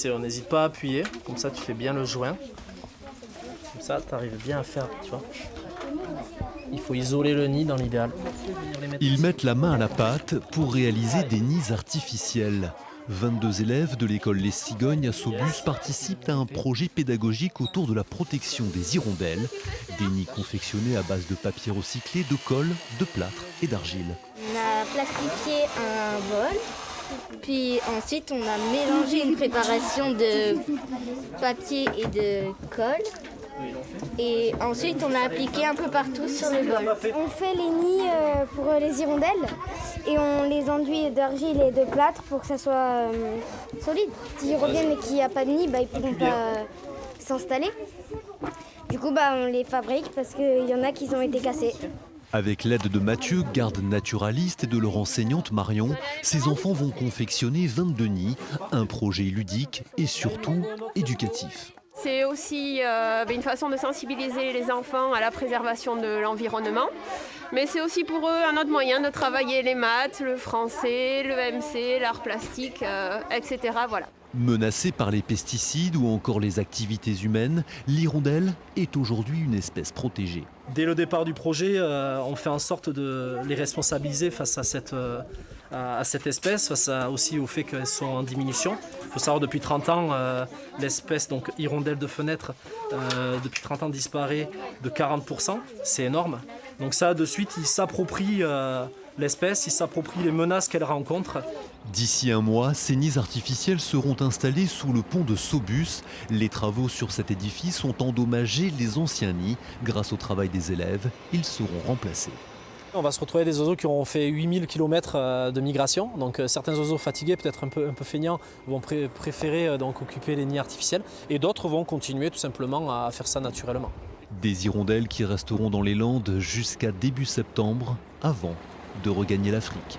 On n'hésite pas à appuyer, comme ça tu fais bien le joint. Comme ça tu arrives bien à faire, tu vois. Il faut isoler le nid dans l'idéal. Ils mettent la main à la pâte pour réaliser des nids artificiels. 22 élèves de l'école Les Cigognes à Saubus participent à un projet pédagogique autour de la protection des hirondelles. Des nids confectionnés à base de papier recyclé, de colle, de plâtre et d'argile. On a plastifié un bol, puis ensuite on a mélangé une préparation de papier et de colle. Et ensuite, on a appliqué un peu partout sur le bol. On fait les nids pour les hirondelles et on les enduit d'argile et de plâtre pour que ça soit solide. S'ils reviennent et qu'il n'y a pas de nid, ils ne pourront pas s'installer. Du coup, on les fabrique parce qu'il y en a qui ont été cassés. Avec l'aide de Mathieu, garde naturaliste, et de leur enseignante Marion, ces enfants vont confectionner 22 nids, un projet ludique et surtout éducatif. C'est aussi une façon de sensibiliser les enfants à la préservation de l'environnement. Mais c'est aussi pour eux un autre moyen de travailler les maths, le français, le MC, l'art plastique, etc. Voilà. Menacée par les pesticides ou encore les activités humaines, l'hirondelle est aujourd'hui une espèce protégée. Dès le départ du projet, on fait en sorte de les responsabiliser face à cette espèce, face aussi au fait qu'elles sont en diminution. Il faut savoir depuis 30 ans, l'espèce donc hirondelle de fenêtre, depuis 30 ans disparaît de 40%, c'est énorme. Donc ça, de suite, ils s'approprient l'espèce, ils s'approprient les menaces qu'elle rencontre. D'ici un mois, ces nids artificiels seront installés sous le pont de Saubus. Les travaux sur cet édifice ont endommagé les anciens nids. Grâce au travail des élèves, ils seront remplacés. On va se retrouver des oiseaux qui auront fait 8000 km de migration. Donc certains oiseaux fatigués, peut-être un peu feignants, vont préférer donc occuper les nids artificiels. Et d'autres vont continuer tout simplement à faire ça naturellement. Des hirondelles qui resteront dans les Landes jusqu'à début septembre, avant de regagner l'Afrique.